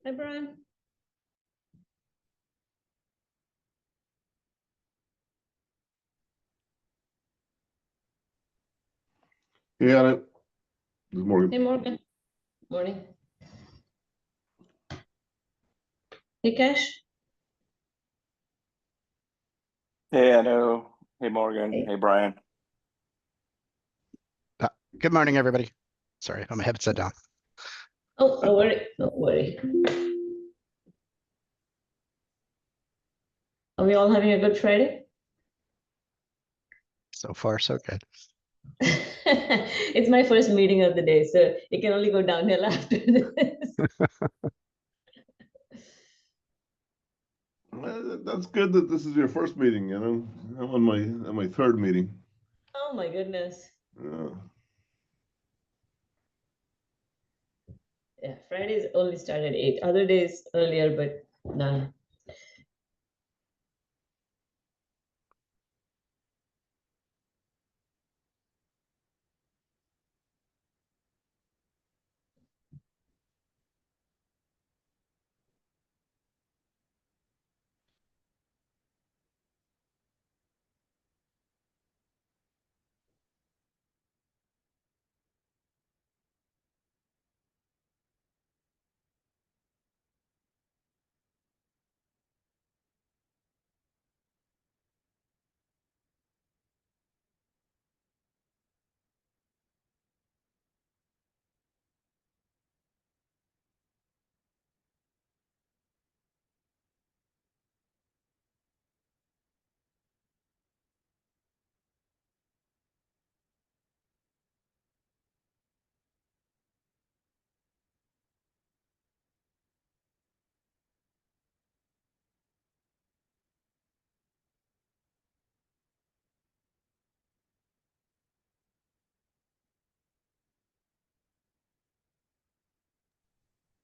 Hi, Brian. Yeah, this is Morgan. Hey, Morgan. Morning. Hey, Cash. Hey, Anu. Hey, Morgan. Hey. Hey, Brian. Good morning, everybody. Sorry, my headset down. Oh, don't worry. Don't worry. Are we all having a good Friday? So far, so good. It's my first meeting of the day, so it can only go downhill after this. That's good that this is your first meeting, you know. I'm on my third meeting. Oh my goodness. Yeah, Fridays only start at 8. Other days earlier, but none.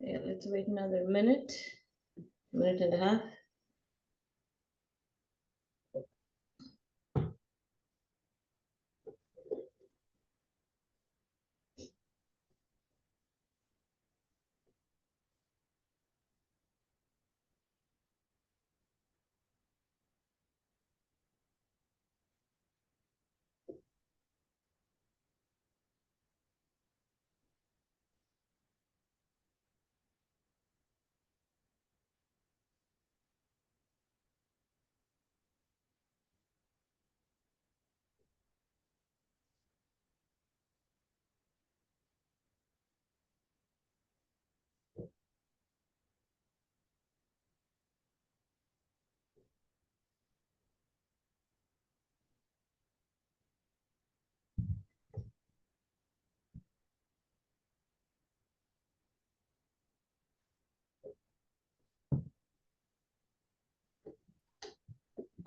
Yeah, let's wait another minute and a half.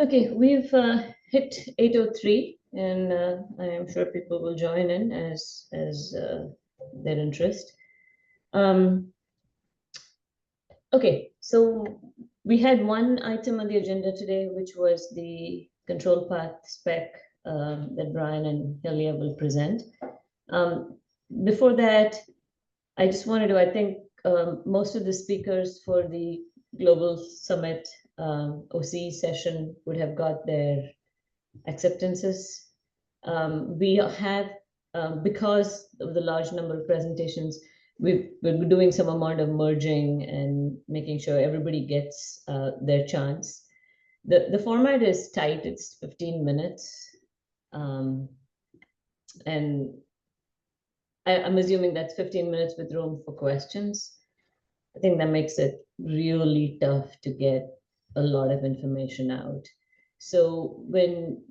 Okay, we've hit 8:03, and I am sure people will join in as their interest. Okay, so we had one item on the agenda today, which was the control path spec that Brian and Helia will present. Before that, I just wanted to, I think most of the speakers for the Global Summit OCE session would have got their acceptances. We have, because of the large number of presentations, we're doing some amount of merging and making sure everybody gets their chance. The format is tight, it's 15 minutes. And I'm assuming that's 15 minutes with room for questions. I think that makes it really tough to get a lot of information out. So when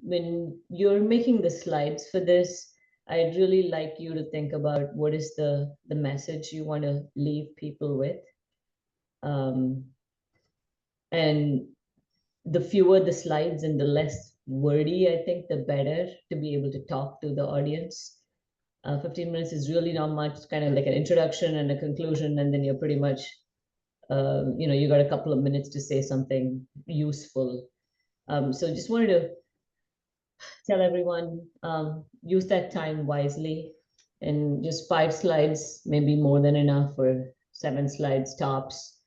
you're making the slides for this, I'd really like you to think about what is the message you want to leave people with. And the fewer the slides and the less wordy, I think, the better to be able to talk to the audience. 15 minutes is really not much. It's kind of like an introduction and a conclusion, and then you're pretty much you got a couple of minutes to say something useful. So just wanted to tell everyone, use that time wisely, and just 5 slides, maybe more than enough, or 7 slides tops.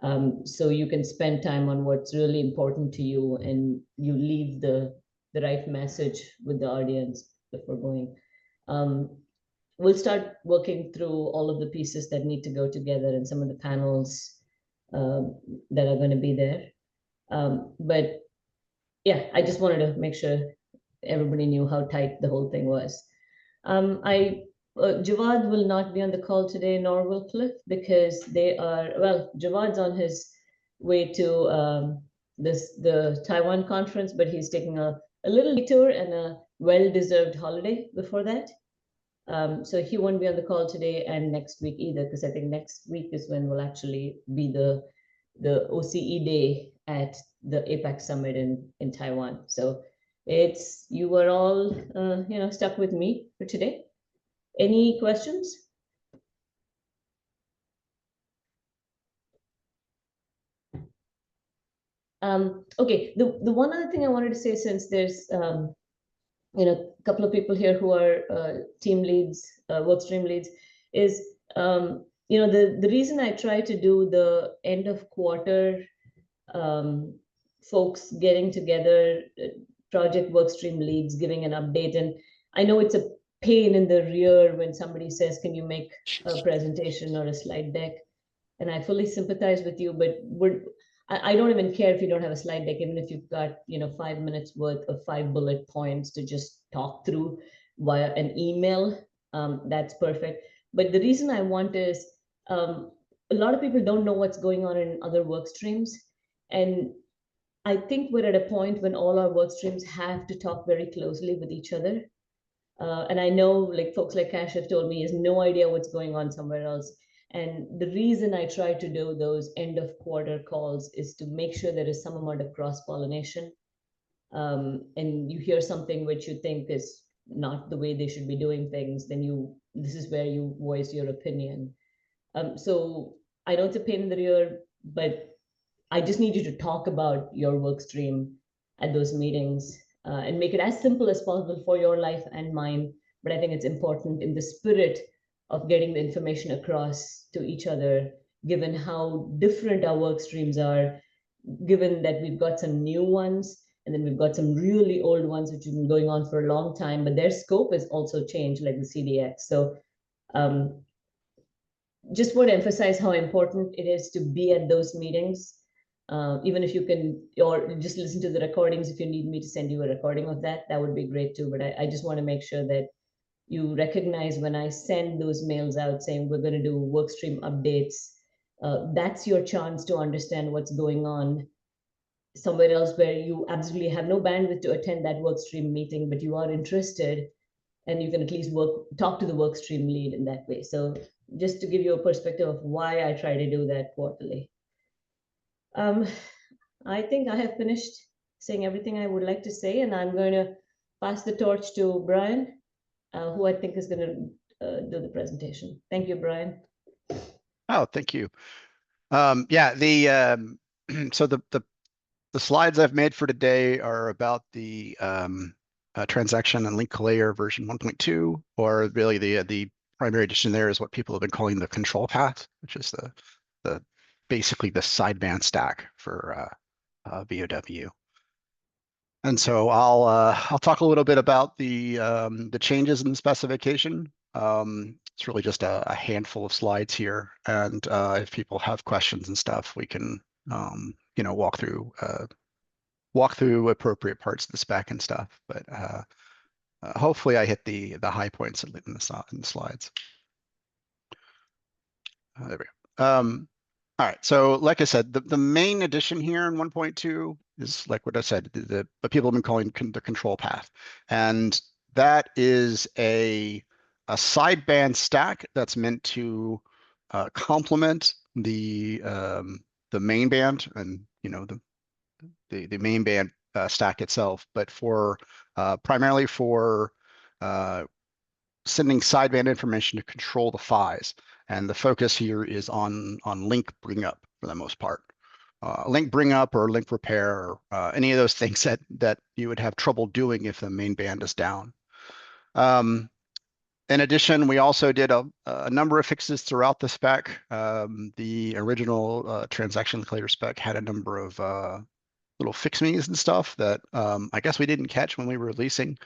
So you can spend time on what's really important to you, and you leave the right message with the audience before going. We'll start working through all of the pieces that need to go together and some of the panels that are going to be there. But yeah, I just wanted to make sure everybody knew how tight the whole thing was. Jawad will not be on the call today, nor will Cliff, because they are, well, Jawad's on his way to the Taiwan conference, but he's taking a little detour and a well-deserved holiday before that. So he won't be on the call today and next week either, because I think next week is when will actually be the OCE day at the APAC summit in Taiwan. So you are all stuck with me for today. Any questions? Okay, the one other thing I wanted to say, since there's a couple of people here who are team leads, workstream leads, is the reason I try to do the end of quarter folks getting together, project workstream leads giving an update, and I know it's a pain in the rear when somebody says, can you make a presentation or a slide deck? And I fully sympathize with you, but I don't even care if you don't have a slide deck, even if you've got 5 minutes worth of 5 bullet points to just talk through via an email. That's perfect. But the reason I want is a lot of people don't know what's going on in other work streams. And I think we're at a point when all our work streams have to talk very closely with each other. And I know, like, folks like Cash have told me he has no idea what's going on somewhere else. And the reason I try to do those end of quarter calls is to make sure there is some amount of cross-pollination. And you hear something which you think is not the way they should be doing things, then this is where you voice your opinion. So I know it's a pain in the rear, but I just need you to talk about your work stream at those meetings and make it as simple as possible for your life and mine. But I think it's important in the spirit of getting the information across to each other, given how different our work streams are, given that we've got some new ones, and then we've got some really old ones which have been going on for a long time, but their scope has also changed, like the CDX. So just want to emphasize how important it is to be at those meetings. Even if you can, or just listen to the recordings. If you need me to send you a recording of that, that would be great too. But I just want to make sure that you recognize when I send those mails out saying we're going to do workstream updates, that's your chance to understand what's going on somewhere else where you absolutely have no bandwidth to attend that workstream meeting, but you are interested, and you can at least talk to the workstream lead in that way. So just to give you a perspective of why I try to do that quarterly. I think I have finished saying everything I would like to say, and I'm going to pass the torch to Brian, who I think is going to do the presentation. Thank you, Brian. Oh, thank you. Yeah, so the slides I've made for today are about the transaction and link layer version 1.2, or really the primary addition there is what people have been calling the control path, which is the basically the sideband stack for VOW. And so I'll talk a little bit about the changes in the specification. It's really just a handful of slides here, and if people have questions and stuff, we can walk through appropriate parts of the spec and stuff. But hopefully, I hit the high points in the slides. There we go. All right, so like I said, the main addition here in 1.2 is like what I said, what people have been calling the control path. And that is a sideband stack that's meant to complement the main band and the main band stack itself, but primarily for sending sideband information to control the PHYs. And the focus here is on link bring up for the most part. Link bring up or link repair, or any of those things that you would have trouble doing if the main band is down. In addition, we also did a number of fixes throughout the spec. The original transaction linked layer spec had a number of little fix me's and stuff that I guess we didn't catch when we were releasing.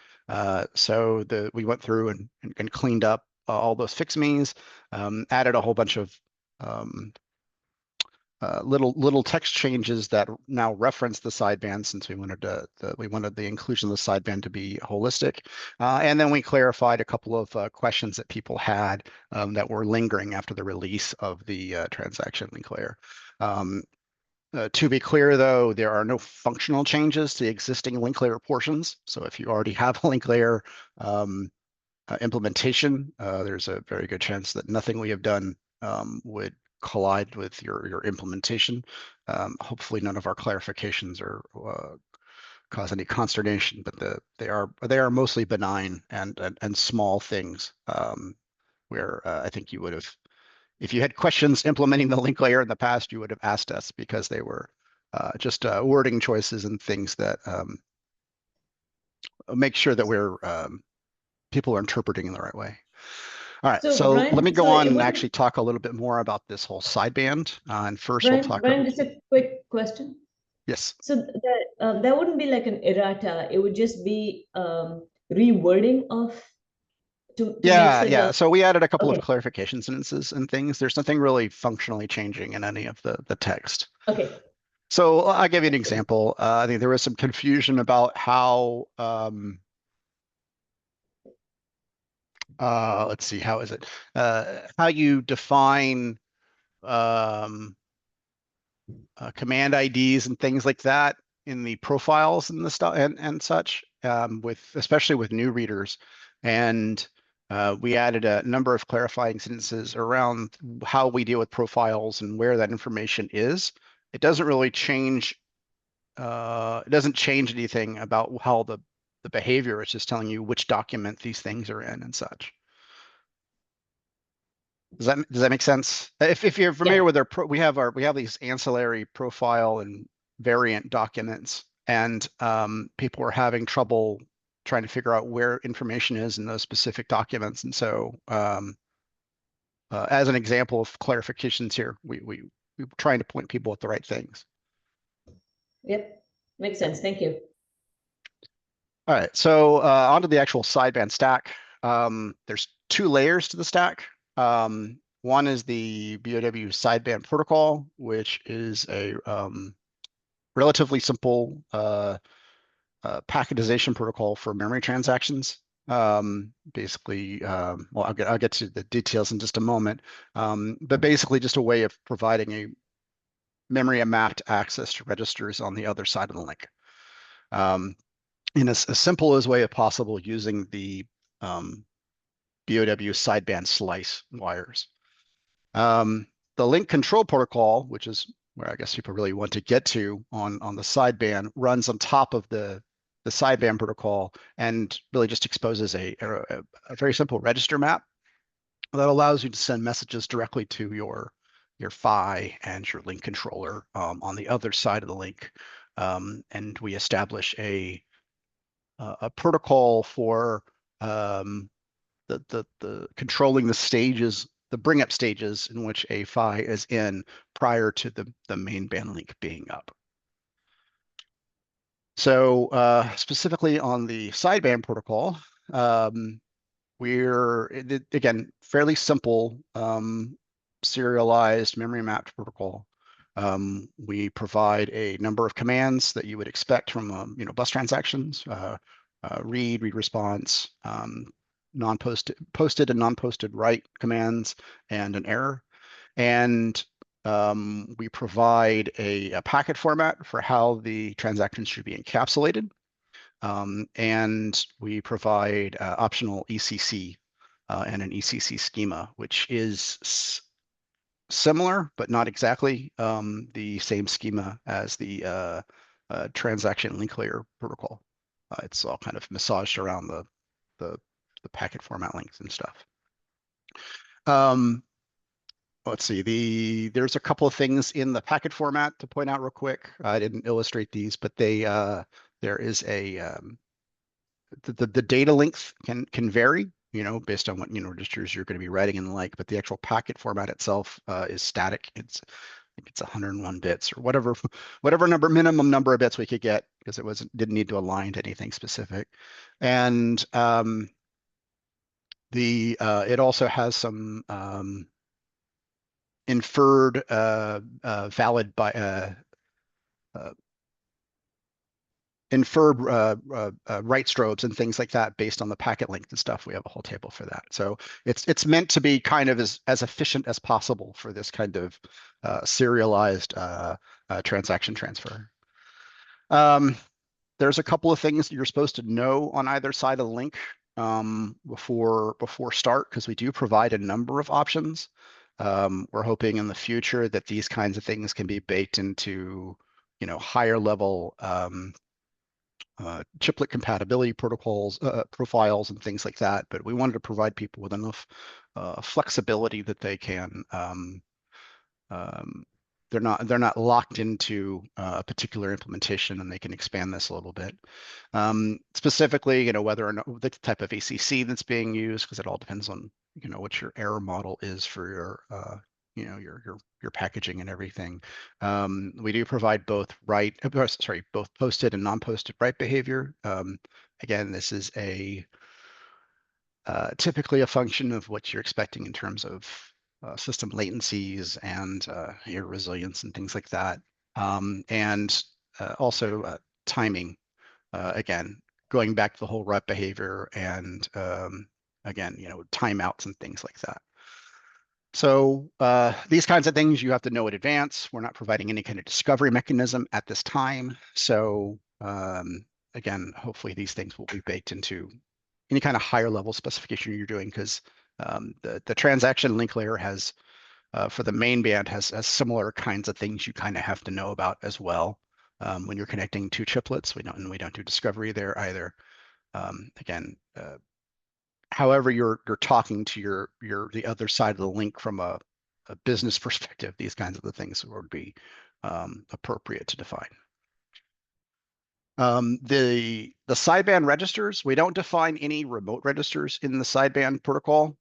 So we went through and cleaned up all those fix me's, added a whole bunch of little text changes that now reference the sideband, since we wanted the inclusion of the sideband to be holistic, and then we clarified a couple of questions that people had that were lingering after the release of the transaction link layer. To be clear, though, there are no functional changes to the existing link layer portions. So if you already have a link layer implementation, there's a very good chance that nothing we have done would collide with your implementation. Hopefully none of our clarifications are cause any consternation, but they are mostly benign and small things where I think you would have, if you had questions implementing the link layer in the past, you would have asked us, because they were just wording choices and things that make sure that people are interpreting in the right way. All right, so Brian, let me go sorry, on and actually talk a little bit more about this whole sideband. And first we'll talk Brian, about... just a quick question. Yes. So that wouldn't be like an errata. It would just be rewording of to Yeah, make yeah. So we added a couple of Okay. clarification sentences and things. There's nothing really functionally changing in any of the text. Okay. So I'll give you an example. I think there was some confusion about how let's see, how is it? How you define command IDs and things like that in the profiles and the stuff and such, especially with new readers. And we added a number of clarifying sentences around how we deal with profiles and where that information is. It doesn't really change. It doesn't change anything about how the behavior. It's just telling you which document these things are in and such. Does that make sense? If you're familiar with we have these ancillary profile and variant documents, and people are having trouble trying to figure out where information is in those specific documents. And so as an example of clarifications here, we're trying to point people at the right things. Yep, makes sense. Thank you. All right, so onto the actual sideband stack. There's two layers to the stack. One is the BOW sideband protocol, which is a relatively simple packetization protocol for memory transactions. Basically, well, I'll get to the details in just a moment, but basically just a way of providing a memory mapped access to registers on the other side of the link. In as simple as way as possible, using the BOW sideband slice wires. The link control protocol, which is where I guess people really want to get to on the sideband, runs on top of the sideband protocol and really just exposes a very simple register map that allows you to send messages directly to your PHY and your link controller on the other side of the link. And we establish a protocol for the controlling the stages, the bring up stages in which a PHY is in prior to the main band link being up. So specifically on the sideband protocol, we're again fairly simple serialized memory mapped protocol. We provide a number of commands that you would expect from bus transactions, read response, posted and non-posted write commands, and an error. And we provide a packet format for how the transactions should be encapsulated. And we provide optional ECC and an ECC schema, which is similar, but not exactly the same schema as the transaction link layer protocol. It's all kind of massaged around the packet format links and stuff. Let's see, there's a couple of things in the packet format to point out real quick. I didn't illustrate these, but there is a the data length can vary based on what registers you're going to be writing and the like. But the actual packet format itself is static. I think it's 101 bits or whatever minimum number of bits we could get, because didn't need to align to anything specific. And it also has some inferred valid by inferred write strobes and things like that based on the packet length and stuff. We have a whole table for that. So it's meant to be kind of as efficient as possible for this kind of serialized transaction transfer. There's a couple of things you're supposed to know on either side of the link before start, because we do provide a number of options. We're hoping in the future that these kinds of things can be baked into higher level chiplet compatibility protocols, profiles, and things like that. But we wanted to provide people with enough flexibility that they can they're not locked into a particular implementation, and they can expand this a little bit. Specifically, whether or not the type of ACC that's being used, because it all depends on what your error model is for your packaging and everything. We do provide both both posted and non-posted write behavior. Again, this is typically a function of what you're expecting in terms of system latencies and your resilience and things like that. And also timing, again, going back to the whole write behavior and again, timeouts and things like that. So these kinds of things you have to know in advance. We're not providing any kind of discovery mechanism at this time. So again, hopefully these things will be baked into any kind of higher level specification you're doing, because the transaction link layer has, for the main band, has similar kinds of things you kind of have to know about as well when you're connecting two chiplets. We don't do discovery there either. Again, however you're talking to the other side of the link from a business perspective, these kinds of the things would be appropriate to define. The sideband registers, we don't define any remote registers in the sideband protocol.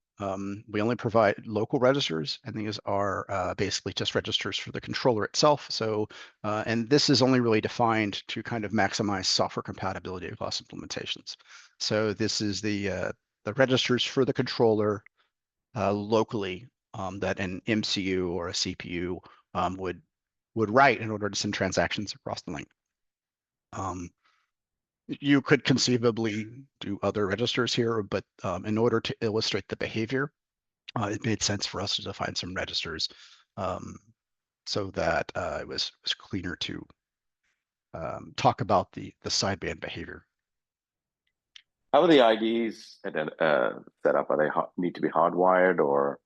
We only provide local registers, and these are basically just registers for the controller itself. So, and this is only really defined to kind of maximize software compatibility across implementations. So this is the registers for the controller locally that an MCU or a CPU would write in order to send transactions across the link. You could conceivably do other registers here, but in order to illustrate the behavior, it made sense for us to define some registers so that it was cleaner to talk about the sideband behavior. How are the IDs set up? Are they need to be hardwired, or?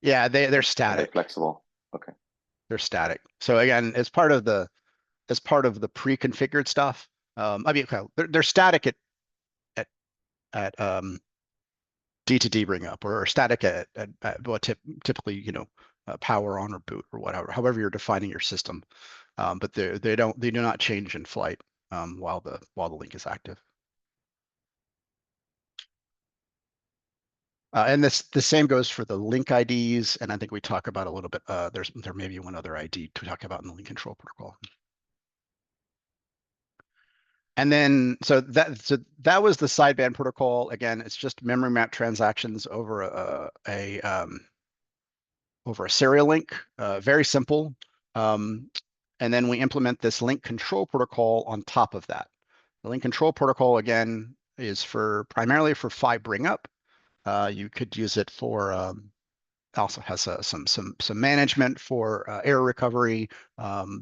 Yeah, they're static. Are they flexible? Okay. They're static. So again, as part of the pre-configured stuff, I mean, they're static at D2D bring up, or static at what typically power on or boot or whatever, however you're defining your system. But they do not change in flight while the link is active. And the same goes for the link IDs, and I think we talk about a little bit. There may be one other ID to talk about in the link control protocol. And then so that was the sideband protocol. Again, it's just memory map transactions over a serial link. Very simple. And then we implement this link control protocol on top of that. The link control protocol, again, is primarily for PHY bring up. You could use it for also has some management for error recovery,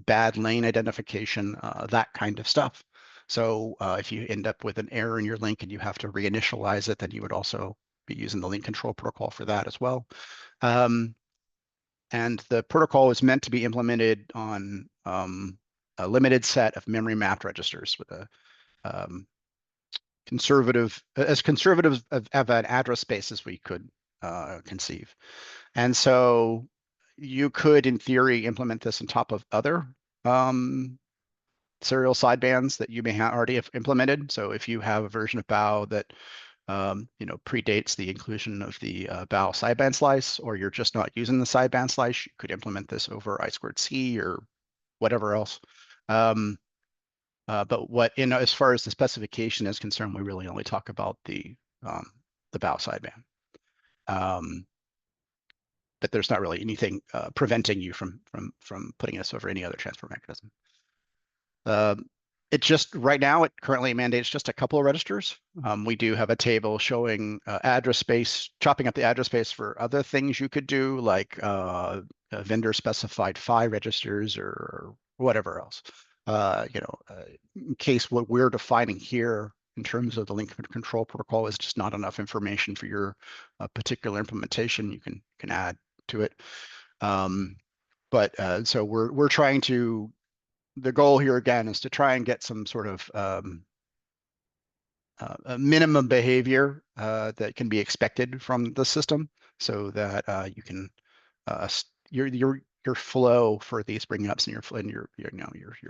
bad lane identification, that kind of stuff. So if you end up with an error in your link and you have to reinitialize it, then you would also be using the link control protocol for that as well. And the protocol is meant to be implemented on a limited set of memory mapped registers with a conservative of an address space as we could conceive. And so you could, in theory, implement this on top of other serial sidebands that you may already have implemented. So if you have a version of BAO that predates the inclusion of the bow sideband slice, or you're just not using the sideband slice, you could implement this over I2C or whatever else. But as far as the specification is concerned, we really only talk about the bow sideband. But there's not really anything preventing you from putting this over any other transfer mechanism. It just right now it currently mandates just a couple of registers. We do have a table showing address space, chopping up the address space for other things you could do, like vendor specified PHY registers or whatever else. In case what we're defining here in terms of the link control protocol is just not enough information for your particular implementation, you can add to it. So we're trying to. The goal here again is to try and get some sort of a minimum behavior that can be expected from the system, so that you can your flow for these bring ups and your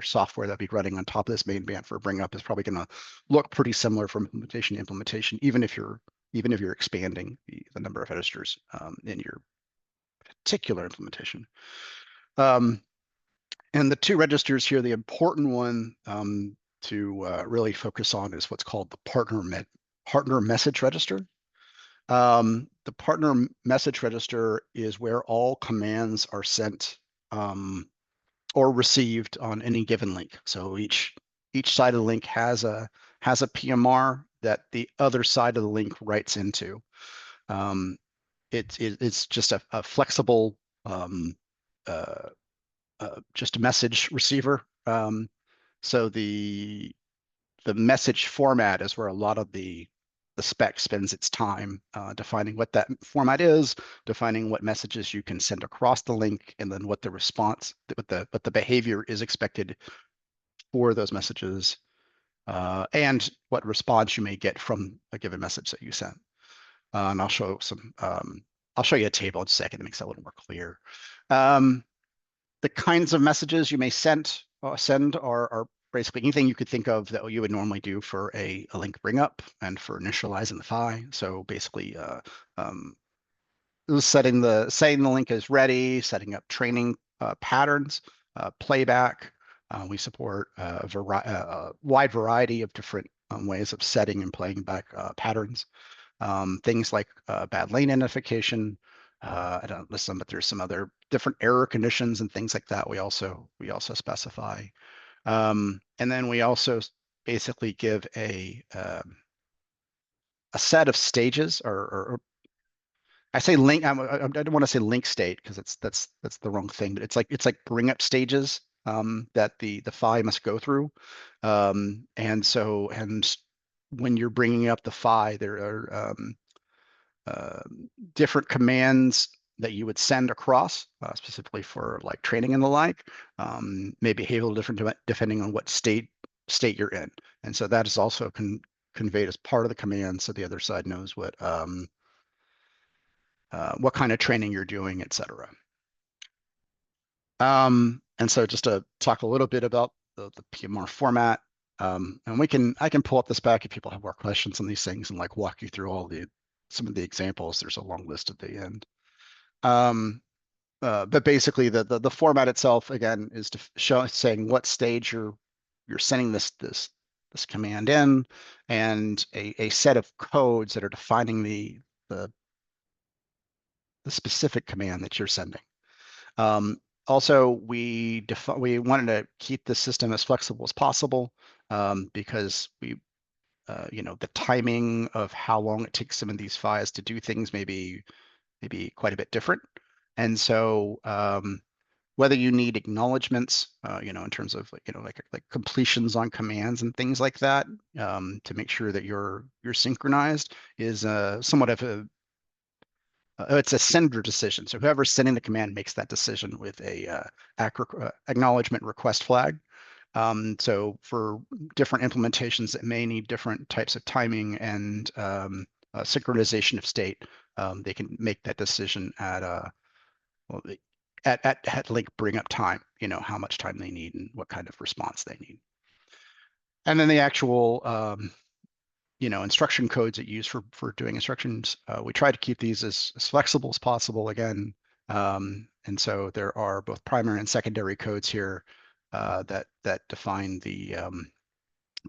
software that'll be running on top of this main band for bring up is probably going to look pretty similar from implementation to implementation, even if you're expanding the number of registers in your particular implementation. And the two registers here, the important one to really focus on is what's called the partner message register. The partner message register is where all commands are sent or received on any given link. So each side of the link has a PMR that the other side of the link writes into. It's just a flexible just a message receiver. So the message format is where a lot of the spec spends its time defining what that format is, defining what messages you can send across the link, and then what the response, what the behavior is expected for those messages, and what response you may get from a given message that you sent. And I'll show you a table in a second that makes it a little more clear. The kinds of messages you may send are basically anything you could think of that you would normally do for a link bring up and for initializing the PHY. So basically, saying the link is ready, setting up training patterns, playback. We support a wide variety of different ways of setting and playing back patterns. Things like bad lane identification. I don't list them, but there's some other different error conditions and things like that. We also specify, and then we also basically give a set of stages, or I say link. I don't want to say link state because that's the wrong thing. But it's like bring up stages that the PHY must go through, and when you're bringing up the PHY, there are different commands that you would send across, specifically for like training and the like, may behave a little different depending on what state you're in. And so that is also conveyed as part of the command, so the other side knows what kind of training you're doing, etc. And so just to talk a little bit about the PMR format, and I can pull up this back if people have more questions on these things and like walk you through some of the examples. There's a long list at the end. But basically the format itself again is to saying what stage you're sending this command in, and a set of codes that are defining the specific command that you're sending. Also, we wanted to keep the system as flexible as possible, because the timing of how long it takes some of these PHYs to do things may be quite a bit different. And so whether you need acknowledgements, in terms of like completions on commands and things like that, to make sure that you're synchronized, is somewhat of it's a sender decision. So whoever's sending the command makes that decision with a acknowledgement request flag. So for different implementations that may need different types of timing and synchronization of state, they can make that decision at link bring up time, how much time they need and what kind of response they need. And then the actual instruction codes that you use for doing instructions. We try to keep these as flexible as possible again. And so there are both primary and secondary codes here that define the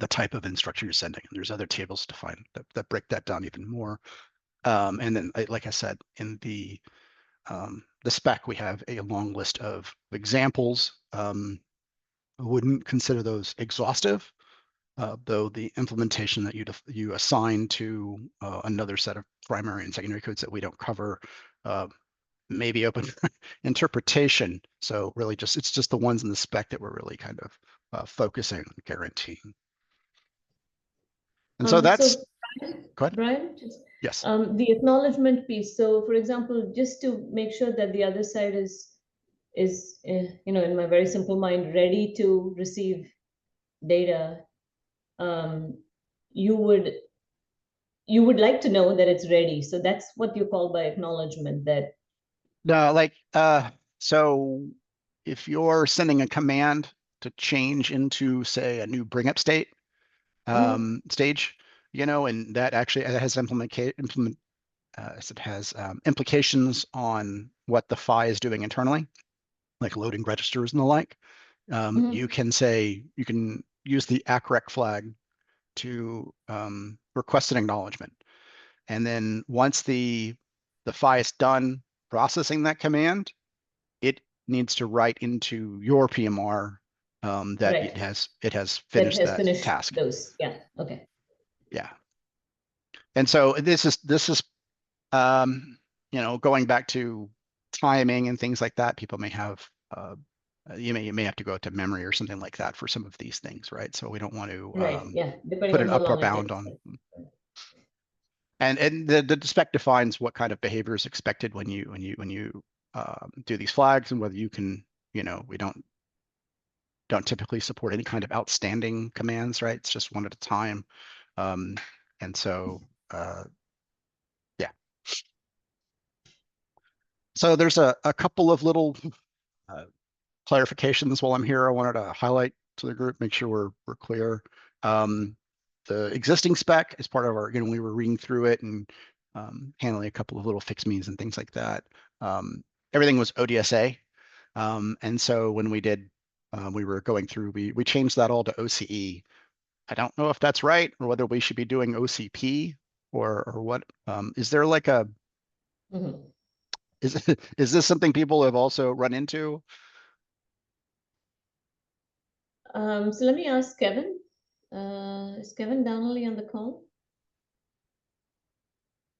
type of instruction you're sending. And there's other tables defined that break that down even more. And then, like I said, in the spec, we have a long list of examples. I wouldn't consider those exhaustive, though the implementation that you assign to another set of primary and secondary codes that we don't cover may be open for interpretation. So really it's just the ones in the spec that we're really kind of focusing on guaranteeing. And so that's, go ahead. Brian, Yes. the acknowledgement piece. So for example, just to make sure that the other side is in my very simple mind, ready to receive data, you would like to know that it's ready. So that's what you call by acknowledgement, that. No, like, so if you're sending a command to change into, say, a new bring up state, stage, and that actually has implications on what the PHY is doing internally, like loading registers and the like. You can use the acrec flag to request an acknowledgement. And then once the PHY is done processing that command, it needs to write into your PMR that Right. it has finished that task. Those. Yeah. Okay. Yeah. And so this is going back to timing and things like that. People may have you may have to go to memory or something like that for some of these things, right? So we don't want to put an upper bound on. And the spec defines what kind of behavior is expected when you do these flags, and whether you can, we don't typically support any kind of outstanding commands, right? It's just one at a time. And so, yeah. So there's a couple of little clarifications while I'm here I wanted to highlight to the group, make sure we're clear. The existing spec is part of our, we were reading through it and handling a couple of little fix me's and things like that. Everything was ODSA. And so when we were going through, we changed that all to OCE. I don't know if that's right or whether we should be doing OCP or what. Is there like a, is this something people have also run into? So let me ask Kevin. Is Kevin Donnelly on the call?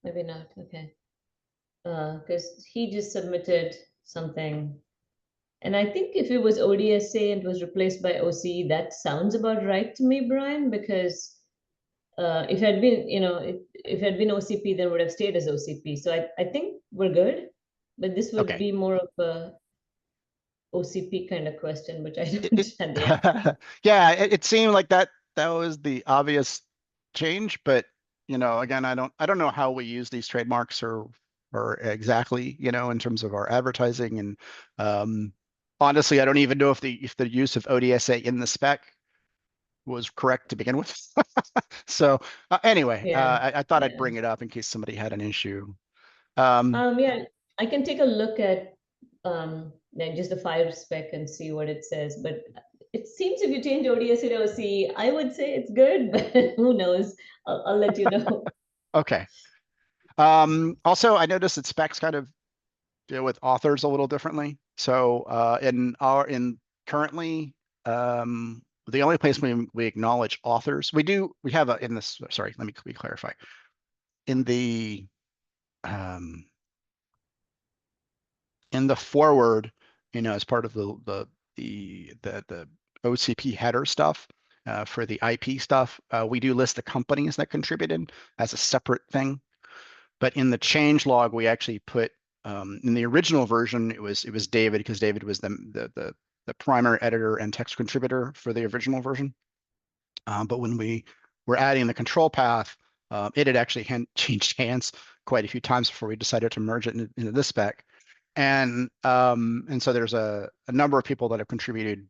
Maybe not. Okay. Because he just submitted something. And I think if it was ODSA and was replaced by OCE, that sounds about right to me, Brian, because if it had been, if it had been OCP, then it would have stayed as OCP. So I think we're good, but this would be more of a OCP kind of question, which I don't have the answer. Yeah, it seemed like that was the obvious change, but again, I don't know how we use these trademarks or exactly, in terms of our advertising. And honestly, I don't even know if the use of ODSA in the spec was correct to begin with. So anyway, I thought I'd bring it up in case somebody had an issue. Yeah, I can take a look at just the file spec and see what it says. But it seems if you change ODS to OC, I would say it's good, but who knows? I'll let you know. Okay. Also, I noticed that specs kind of deal with authors a little differently. So currently, the only place we acknowledge authors, we have in this, sorry, let me clarify. In the forward, as part of the OCP header stuff, for the IP stuff, we do list the companies that contributed as a separate thing. But in the change log, we actually put, in the original version, it was David, because David was the primary editor and text contributor for the original version. But when we were adding the control path, it had actually changed hands quite a few times before we decided to merge it into this spec. And so there's a number of people that have contributed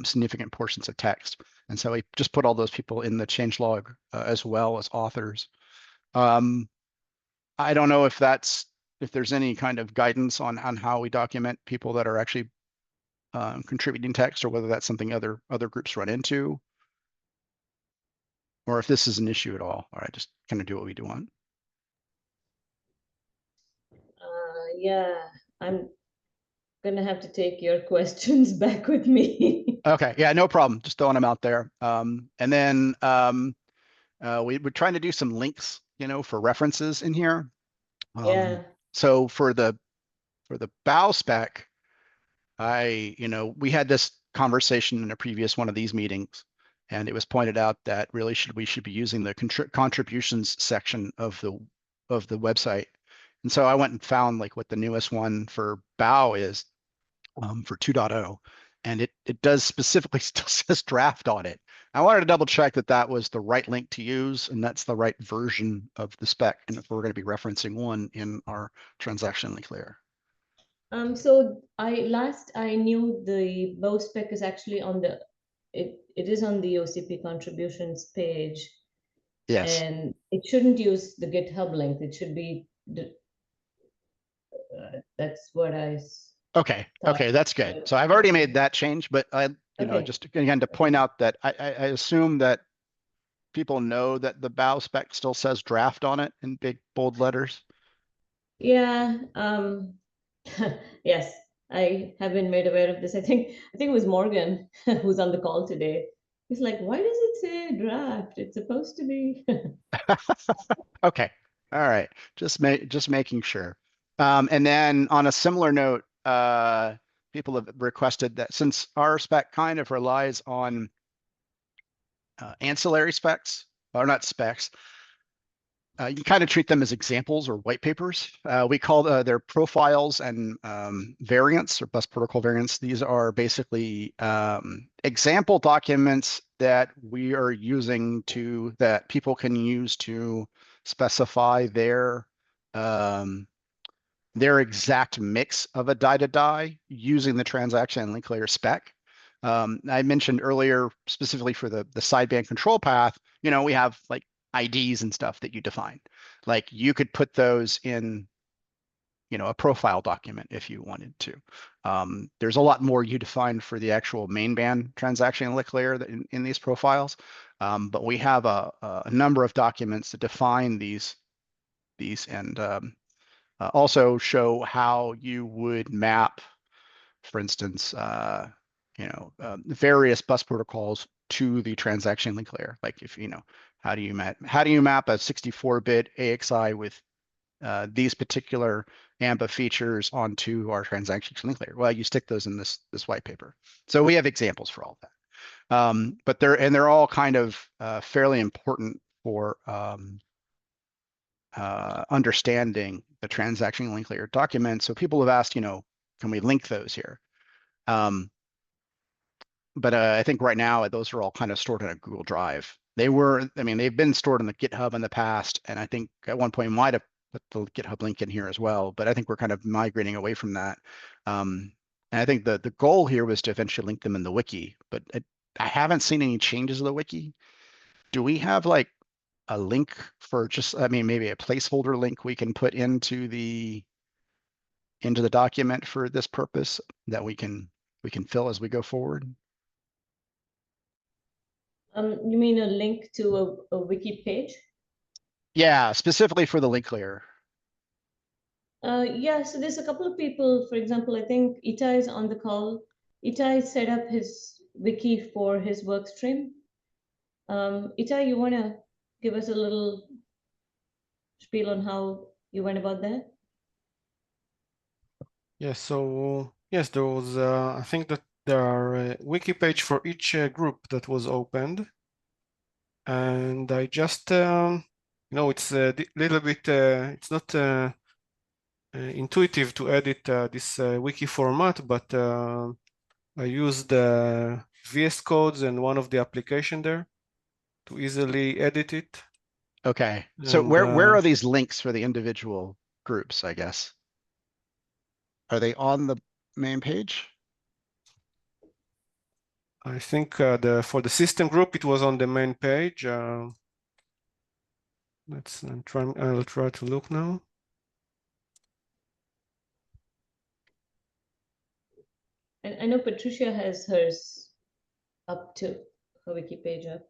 significant portions of text. And so we just put all those people in the changelog as well as authors. I don't know if there's any kind of guidance on how we document people that are actually contributing text, or whether that's something other groups run into, or if this is an issue at all. All right, just kind of do what we do want. Yeah, I'm gonna have to take your questions back with me. Okay, yeah, no problem. Just throwing them out there. And then we're trying to do some links, for references in here. Yeah, So for the bow spec, we had this conversation in a previous one of these meetings, and it was pointed out that really we should be using the contributions section of the website. And so I went and found like what the newest one for bow is for 2.0, and it does specifically still says draft on it. I wanted to double check that was the right link to use, and that's the right version of the spec, and if we're going to be referencing one in our transaction link layer. so I knew the bow spec is actually on it is on the OCP contributions page. Yes. And it shouldn't use the GitHub link. It should be that's what Okay. thought. Okay, that's good. So I've already made that change, but Okay. just again to point out that I assume that people know that the bow spec still says draft on it in big bold letters. Yeah. Yes, I have been made aware of this. I think it was Morgan who's on the call today. He's like, why does it say draft? It's supposed to be. Okay. All right. Just making sure. And then on a similar note, people have requested that since our spec kind of relies on ancillary specs, or not specs, you can kind of treat them as examples or white papers. We call their profiles and variants, or bus protocol variants. These are basically example documents that we are using that people can use to specify their exact mix of a die-to-die using the transaction and link layer spec. I mentioned earlier, specifically for the sideband control path, we have like IDs and stuff that you define. Like you could put those in, a profile document if you wanted to. There's a lot more you define for the actual main band transaction link layer in these profiles. But we have a number of documents that define these and also show how you would map, for instance, various bus protocols to the transaction link layer. Like if how do you map a 64-bit AXI with these particular AMBA features onto our transaction link layer? Well, you stick those in this white paper. So we have examples for all of that. But they're all kind of fairly important for understanding the transaction link layer document. So people have asked, can we link those here? But I think right now those are all kind of stored in a Google Drive. They've been stored in the GitHub in the past, and I think at one point might have put the GitHub link in here as well, but I think we're kind of migrating away from that. And I think the goal here was to eventually link them in the wiki, but I haven't seen any changes to the wiki. Do we have like a link for maybe a placeholder link we can put into the document for this purpose that we can fill as we go forward? You mean a link to a wiki page? Yeah, specifically for the link layer. Yeah, so there's a couple of people, for example, I think Itai is on the call. Itai set up his wiki for his Workstream. Itai, you want to give us a little spiel on how you went about that? Yes, so yes, there was, I think that there are a wiki page for each group that was opened. And I just, it's a little bit, it's not intuitive to edit this wiki format, but I used VS Codes and one of the application there to easily edit it. Okay, so And, where are these links for the individual groups, I guess? Are they on the main page? I think for the system group, it was on the main page. I'll try to look now. And I know Patricia has hers up to her wiki page up.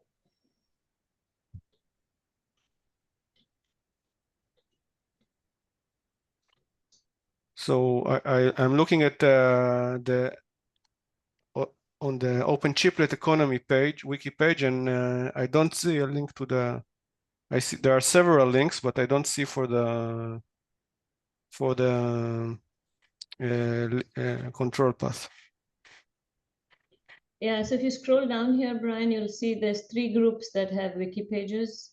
So I'm looking at on the Open Chiplet economy page, wiki page, and I don't see a link to the. I see there are several links, but I don't see for the control path. Yeah, so if you scroll down here, Brian, you'll see there's 3 groups that have wiki pages.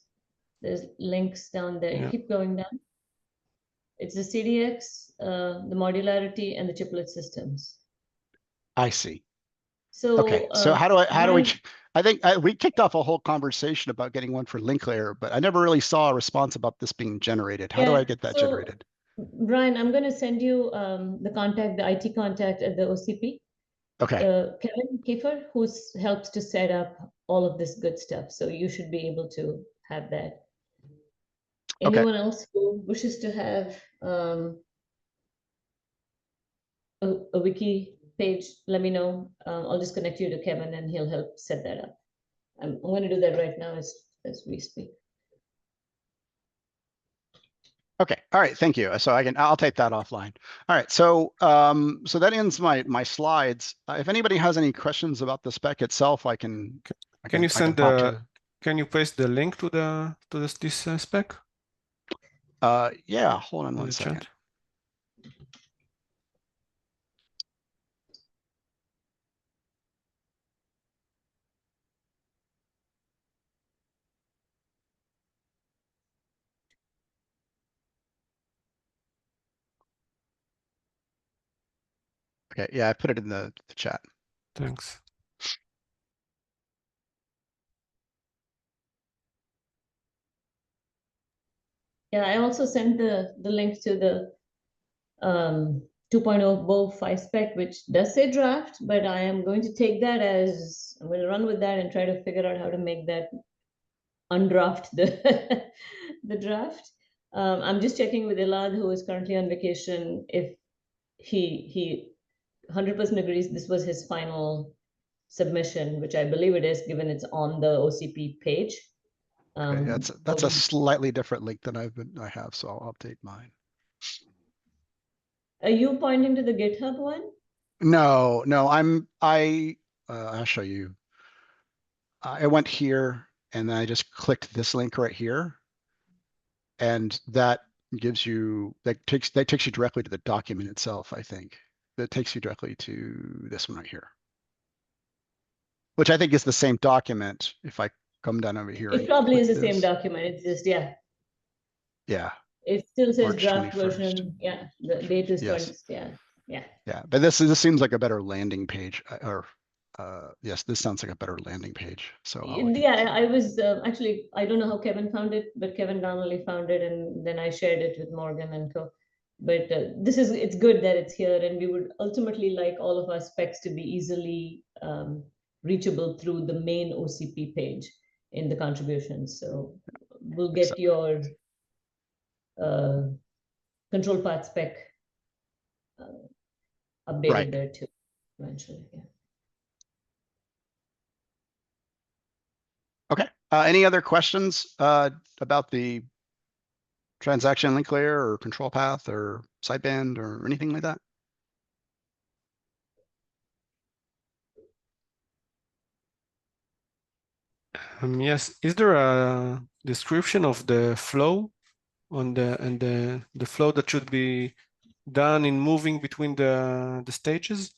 There's links down there. You Yeah. keep going down. It's the CDX, the modularity, and the chiplet systems. I see. So Okay, so how do we? Brian, I think we kicked off a whole conversation about getting one for link layer, but I never really saw a response about this being generated. How do I get that so, generated? Brian, I'm going to send you the IT contact at the OCP. Okay, Kevin Kiefer, who's helped to set up all of this good stuff. So you should be able to have that. Okay. Anyone else who wishes to have a wiki page, let me know. I'll just connect you to Kevin and he'll help set that up. I'm going to do that right now as we speak. Okay. All right. Thank you. So I'll take that offline. All right. So so that ends my slides. If anybody has any questions about the spec itself, can you send can you paste the link to this spec? Yeah, hold on one second. Chat. Okay, yeah, I put it in the chat. Thanks. Yeah, I also sent the link to the 2.0 Bow 5 spec, which does say draft, but I am going to take that as I'm going to run with that and try to figure out how to make that undraft the draft. I'm just checking with Elad, who is currently on vacation, if he 100% agrees this was his final submission, which I believe it is, given it's on the OCP page. Okay, that's a slightly different link than I have, so I'll update mine. Are you pointing to the GitHub one? No, I'll show you. I went here and then I just clicked this link right here, and that takes you directly to the document itself. I think that takes you directly to this one right here, which I think is the same document. If I come down over here, It probably is the same document. It's just, yeah. It still says March draft 21st. version. Yeah, the date is Yes. 20. Yeah. But this seems like a better landing page, or yes, this sounds like a better landing page. So I was actually, I don't know how Kevin found it, but Kevin Donnelly found it, and then I shared it with Morgan and co. But it's good that it's here, and we would ultimately like all of our specs to be easily reachable through the main OCP page in the contributions. So we'll get your control path spec updated there too eventually. Yeah. Okay. Any other questions about the transaction link layer or control path or sideband or anything like that? Yes. Is there a description of the flow on the flow that should be done in moving between the stages?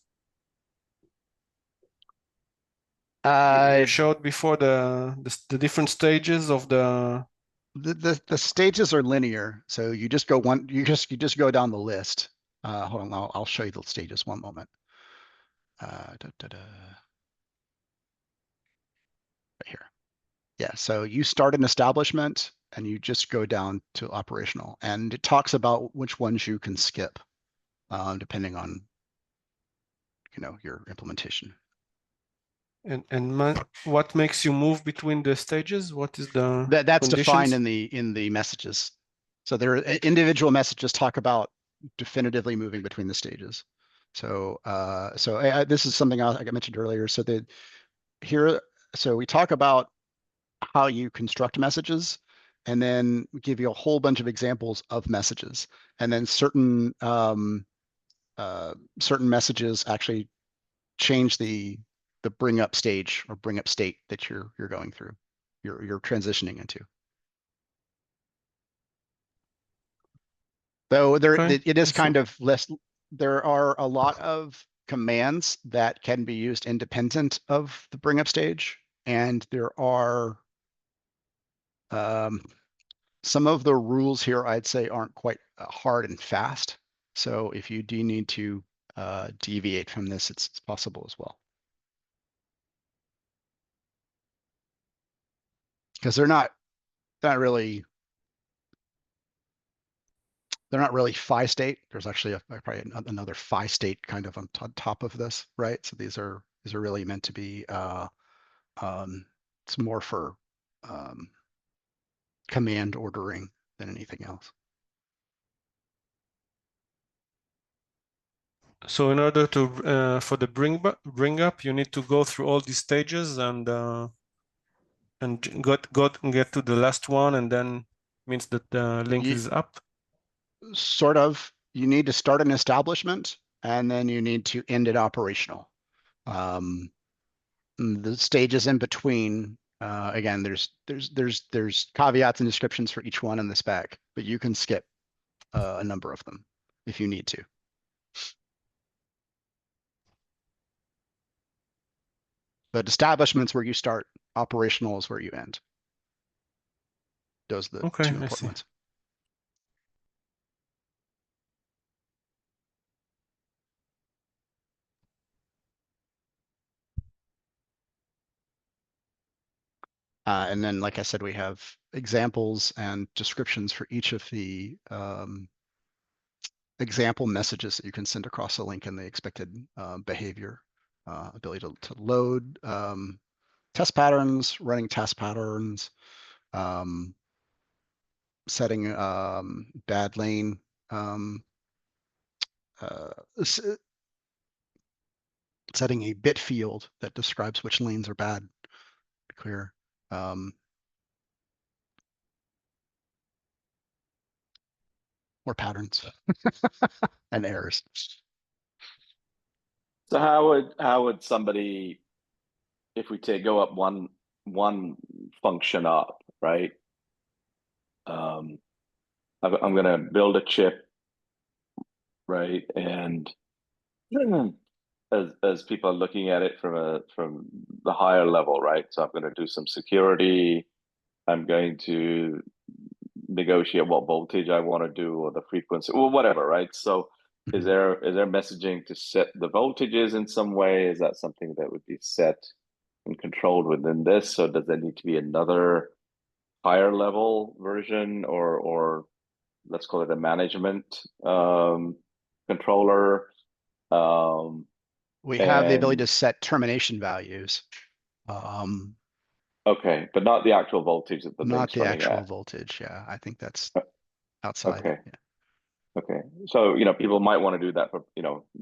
You showed before the different stages of the stages are linear, so you just go you just go down the list. Hold on, I'll show you the stages. One moment. Right here. Yeah, so you start an establishment and you just go down to operational, and it talks about which ones you can skip, depending on your implementation. What makes you move between the stages? What is the That's defined conditions? in the messages. So there individual messages talk about definitively moving between the stages. So this is something I mentioned earlier. So we talk about how you construct messages, and then we give you a whole bunch of examples of messages, and then certain messages actually change the bring up stage or bring up state that you're going through, you're transitioning into. Though Okay, it is I see. kind of less. There are a lot of commands that can be used independent of the bring up stage, and there are some of the rules here I'd say aren't quite hard and fast. So if you do need to deviate from this, it's possible as well. Because they're not really phi state. There's actually probably another phi state kind of on top of this, right? So these are really meant to be it's more for command ordering than anything else. So in order to for the bring up, you need to go through all these stages and get to the last one, and then means that the link is up. Sort of. You need to start an establishment, and then you need to end it operational. The stages in between, again, there's caveats and descriptions for each one in the spec, but you can skip a number of them if you need to. But establishments where you start, operational is where you end. Those are the Okay, two I important see. ones. And then, like I said, we have examples and descriptions for each of the example messages that you can send across the link and the expected behavior, ability to load test patterns, running test patterns, setting bad lane, setting a bit field that describes which lanes are bad, clear. Or patterns and errors. So how would somebody, if we go up one function up, right? I'm going to build a chip, right? And as people are looking at it from the higher level, right? So I'm going to do some security. I'm going to negotiate what voltage I want to do or the frequency or whatever, right? So is there messaging to set the voltages in some way? Is that something that would be set and controlled within this? So does there need to be another higher level version or let's call it a management controller? We have the ability And to set termination values. okay, but not the actual voltage that the Not thing's the running actual at. voltage. Yeah, I think that's outside. Okay. Yeah. Okay. So, people might want to do that for,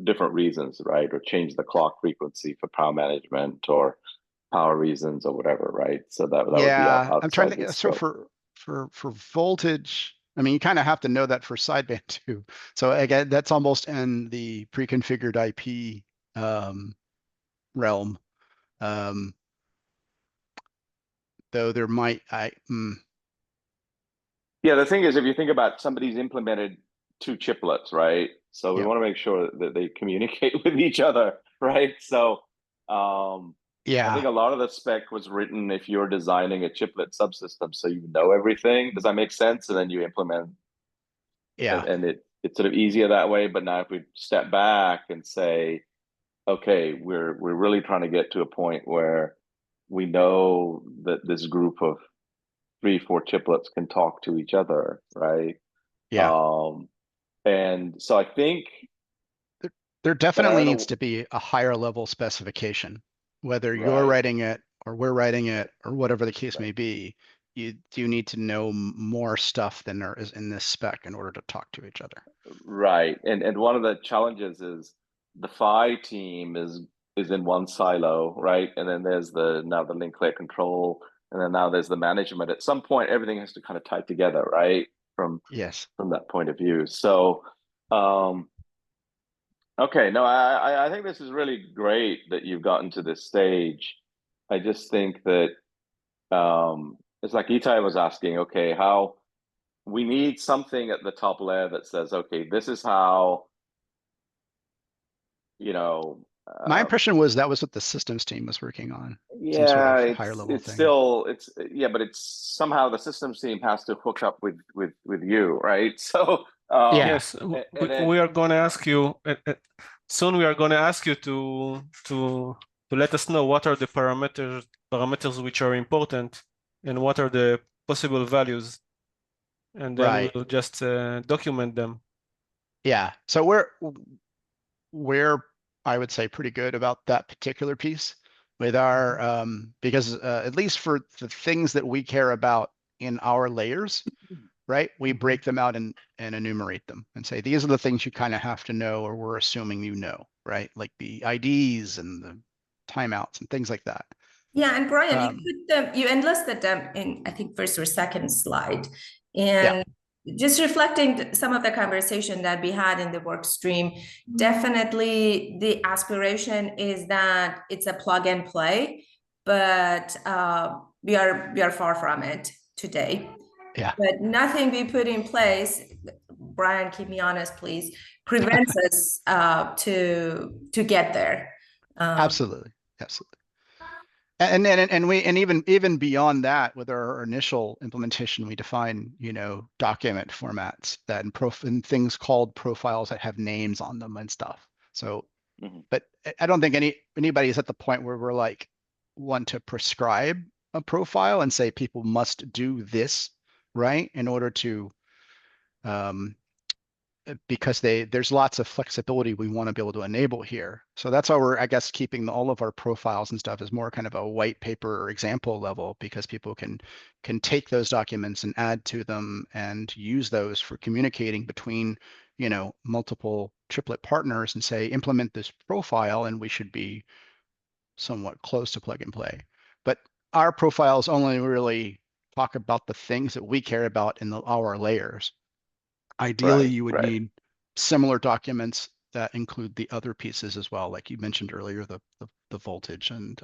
different reasons, right? Or change the clock frequency for power management or power reasons or whatever, right? So that would be I'm trying to outside the think. So scope. for voltage, I mean, you kind of have to know that for sideband too. So again, that's almost in the pre-configured IP realm. Though there might Yeah, the thing is, if you think about somebody's implemented two chiplets, right? So we yeah. want to make sure that they communicate with each other, right? So I Yeah. think a lot of the spec was written if you're designing a chiplet subsystem, so you know everything. Does that make sense? And then you implement, Yeah. and it's sort of easier that way. But now if we step back and say, okay, we're really trying to get to a point where we know that this group of 3-4 chiplets can talk to each other, right? Yeah. And so I think There but I definitely don't needs know. to be a higher level specification. whether you're Right. writing it or we're writing it or whatever the case may be, you do need to know more stuff than there is in this spec in order to talk to each other. Right. And one of the challenges is the Phi team is in one silo, right? And then there's now the link layer control, and then now there's the management. At some point, everything has to kind of tie together, right? Yes. From that point of view. So okay, no, I think this is really great that you've gotten to this stage. I just think that it's like Itai was asking, okay, how we need something at the top layer that says, okay, this is how, My impression was that was what the systems team was working on. Some sort yeah, of higher level it's thing. still yeah, but it's somehow the systems team has to hook up with you, right? So Yeah. Yes, and then we are going to ask you soon. We are going to ask you to let us know what are the parameters which are important and what are the possible values, and then Right. we'll just document them. Yeah. So we're I would say pretty good about that particular piece with our because at least for the things that we care about in our layers, right? We break them out and enumerate them and say these are the things you kind of have to know, or we're assuming you know, right? Like the IDs and the timeouts and things like that. Yeah, and Brian, you put them, you enlisted them in, I think, first or second slide. And just reflecting some of the conversation that we had in the work stream, definitely the aspiration is that it's a plug and play, but we are far from it today. Yeah. But nothing we put in place, Brian, keep me honest, please, prevents us to get there. Absolutely. And even beyond that, with our initial implementation, we define, document formats that in things called profiles that have names on them and stuff. So, but I don't think anybody's at the point where we're like want to prescribe a profile and say people must do this, right? In order to, because there's lots of flexibility we want to be able to enable here. So that's why we're, I guess, keeping all of our profiles and stuff as more kind of a white paper or example level, because people can take those documents and add to them and use those for communicating between, multiple Chiplet partners and say, implement this profile, and we should be somewhat close to plug and play. But our profiles only really talk about the things that we care about in our layers. Ideally, you would need similar documents that include the other pieces as well, like you mentioned earlier, the voltage and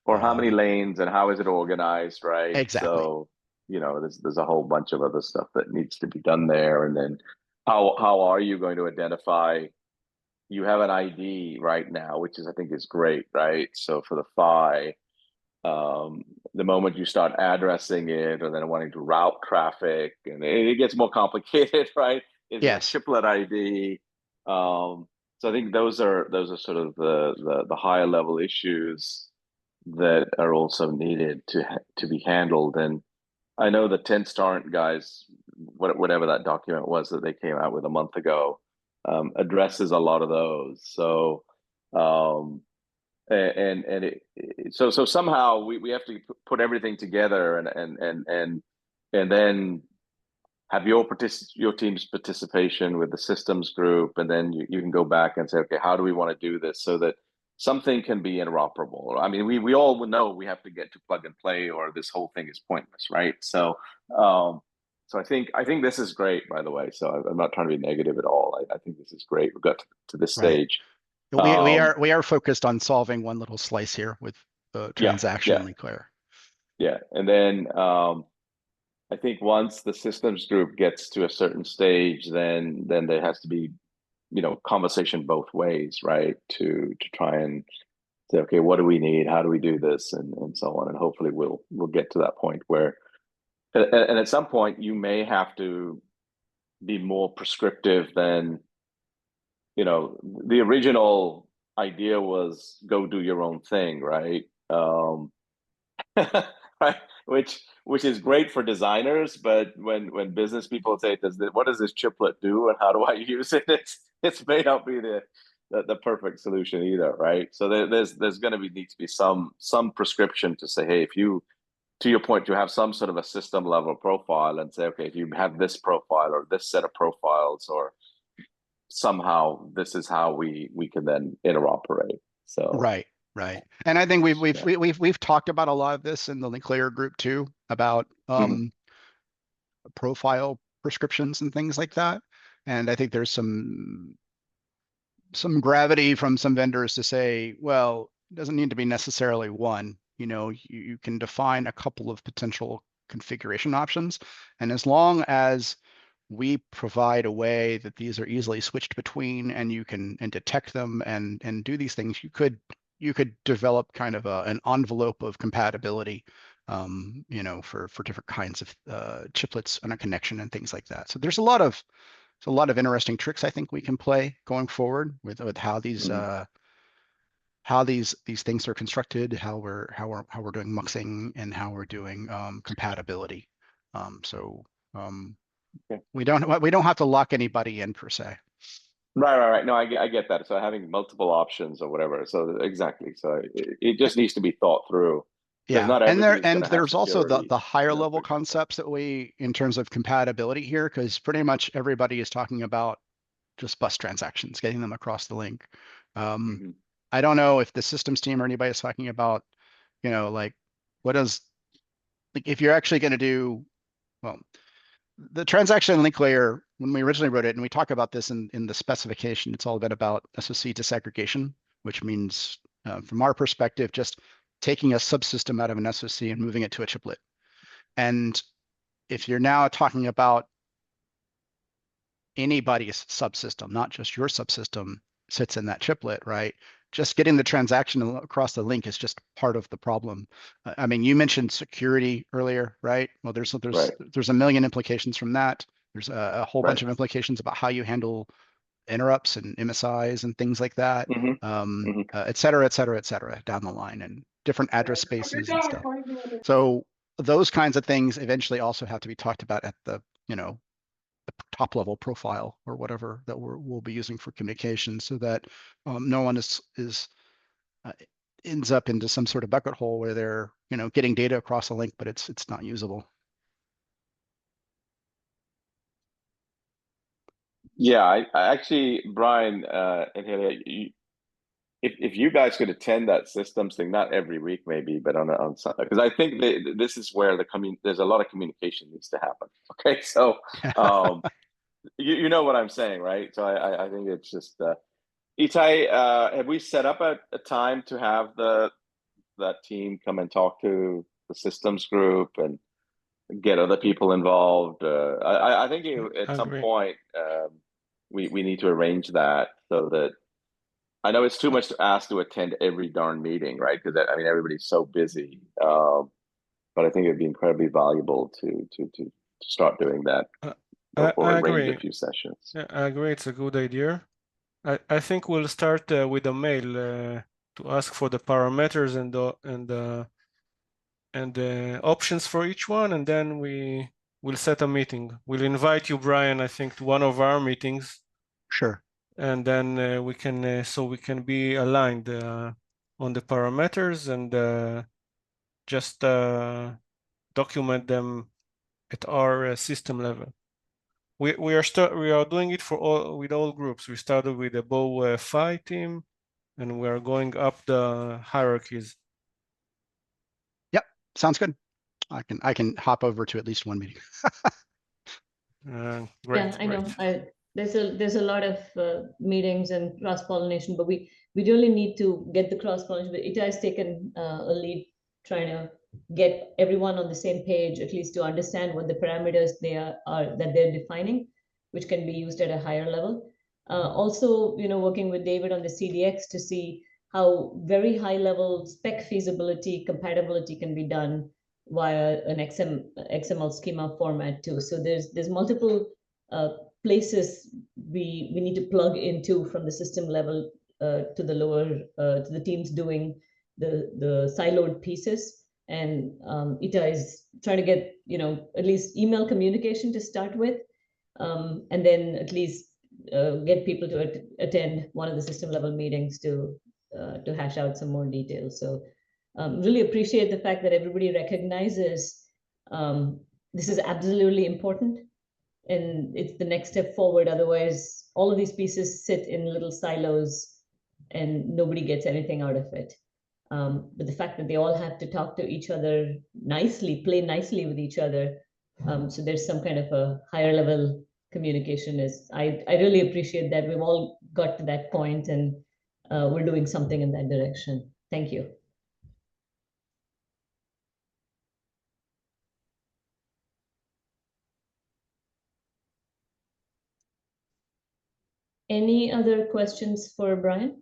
or how many lanes and how is it organized, right? Exactly. So there's a whole bunch of other stuff that needs to be done there, and then how are you going to identify? You have an ID right now, which I think is great, right? So for the Phi, the moment you start addressing it or then wanting to route traffic, and it gets more complicated, right? Is a chiplet ID. So I think those are sort of the higher level issues that are also needed to be handled. And I know the 10 Torrent guys, whatever that document was that they came out with a month ago, addresses a lot of those. So so somehow we have to put everything together and then have your team's participation with the systems group, and then you can go back and say, okay, how do we want to do this so that something can be interoperable? I mean, we all know we have to get to plug and play, or this whole thing is pointless, right? So so I think this is great, by the way. So I'm not trying to be negative at all. I think this is great. We've got to this stage. We are focused on solving one little slice here with the transaction link layer. Yeah, and then I think once the systems group gets to a certain stage, then there has to be conversation both ways, right? To try and say, okay, what do we need? How do we do this, and so on. And hopefully we'll get to that point where, and at some point you may have to be more prescriptive than. The original idea was go do your own thing, right? Right, which is great for designers, but when business people say, what does this chiplet do and how do I use it? It's may not be the perfect solution either, right? So there's going to need to be some prescription to say, hey, if you, to your point, you have some sort of a system level profile and say, okay, if you have this profile or this set of profiles, or somehow this is how we can then interoperate. So right. And I think we've talked about a lot of this in the link layer group too, about profile prescriptions and things like that. And I think there's some gravity from some vendors to say, well, it doesn't need to be necessarily one. You know, you can define a couple of potential configuration options, and as long as we provide a way that these are easily switched between, and you can detect them and do these things, you could develop kind of an envelope of compatibility, you know, for different kinds of chiplets and a connection and things like that. So there's a lot of interesting tricks I think we can play going forward with how these these things are constructed, how we're doing muxing, and how we're doing compatibility. We don't have to lock anybody in per se. Right. No, I get that. So having multiple options or whatever. So exactly. So it just needs to be thought through. Yeah, not and everybody's there's also security, the higher you know, level concepts that we, in terms of compatibility here, because pretty much everybody is talking about just bus transactions, getting them across the link. I don't know if the systems team or anybody is talking about, you know, like what does, like if you're actually going to do, well, the transaction link layer, when we originally wrote it, and we talk about this in the specification, it's all been about SOC disaggregation, which means from our perspective, just taking a subsystem out of an SOC and moving it to a chiplet. And if you're now talking about anybody's subsystem, not just your subsystem sits in that chiplet, right? Just getting the transaction across the link is just part of the problem. I mean, you mentioned security earlier, right? Well, there's a million implications from that. There's a whole bunch of implications about how you handle interrupts and MSIs and things like that, et cetera, down the line, and different address spaces and stuff. So those kinds of things eventually also have to be talked about at the, you know, the top level profile or whatever that we'll be using for communication, so that no one ends up into some sort of bucket hole where they're, you know, getting data across a link, but it's not usable. Yeah, I actually, Brian and Haley, if you guys could attend that systems thing, not every week maybe, but on Sunday, because I think this is where there's a lot of communication needs to happen. Okay, so you know what I'm saying, right? So I think it's just Itai, have we set up a time to have that team come and talk to the systems group and get other people involved? I think at some point we need to arrange that, so that, I know it's too much to ask to attend every darn meeting, right? Because I mean, everybody's so busy. But I think it'd be incredibly valuable to start doing that. I agree. Arrange a few sessions. Yeah, I agree. It's a good idea. I think we'll start with a mail to ask for the parameters and the options for each one, and then we'll set a meeting. We'll invite you, Brian, I think, to one of our meetings. Sure. And then we can be aligned on the parameters and just document them at our system level. We are doing it with all groups. We started with the Bow Phi team, and we are going up the hierarchies. Yep, sounds good. I can hop over to at least one meeting. Great. Yeah, I know. There's a lot of meetings and cross-pollination, but we really need to get the cross-pollination. But Itai has taken a lead trying to get everyone on the same page, at least to understand what the parameters that they're defining, which can be used at a higher level. Also, you know, working with David on the CDX to see how very high level spec feasibility compatibility can be done via an XML schema format too. So there's multiple places we need to plug into from the system level to the lower to the teams doing the siloed pieces. And Itai is trying to get, you know, at least email communication to start with, and then at least get people to attend one of the system level meetings to hash out some more details. So really appreciate the fact that everybody recognizes this is absolutely important, and it's the next step forward. Otherwise, all of these pieces sit in little silos and nobody gets anything out of it. But the fact that they all have to talk to each other nicely, play nicely with each other, so there's some kind of a higher level communication I really appreciate that we've all got to that point, and we're doing something in that direction. Thank you. Any other questions for Brian?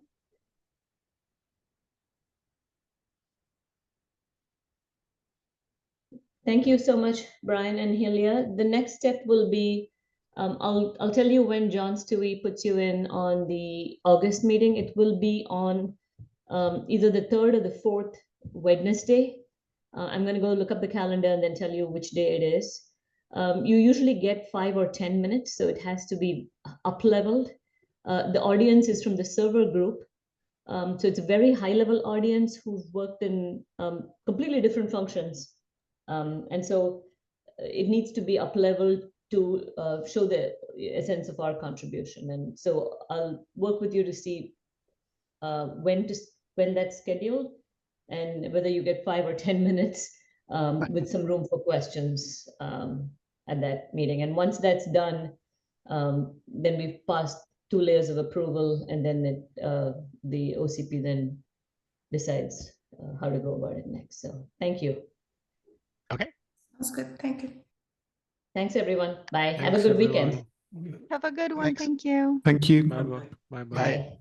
Thank you so much, Brian and Helia. The next step will be, I'll tell you when John Stewie puts you in on the August meeting. It will be on either the 3rd or the 4th Wednesday. I'm going to go look up the calendar and then tell you which day it is. You usually get 5 or 10 minutes, so it has to be up-leveled. The audience is from the server group. So it's a very high-level audience who've worked in completely different functions. And so it needs to be up-leveled to show a sense of our contribution. And so I'll work with you to see when that's scheduled, and whether you get 5 or 10 minutes with some room for questions at that meeting. And once that's done, then we've passed 2 layers of approval, and then the OCP then decides how to go about it next. So thank you. Okay. Sounds good. Thank you. Thanks, everyone. Bye. Have a Thanks, good everyone. weekend. Have a good one. Thanks. Thank you. Thank you. Bye-bye. Bye-bye. Bye. Bye.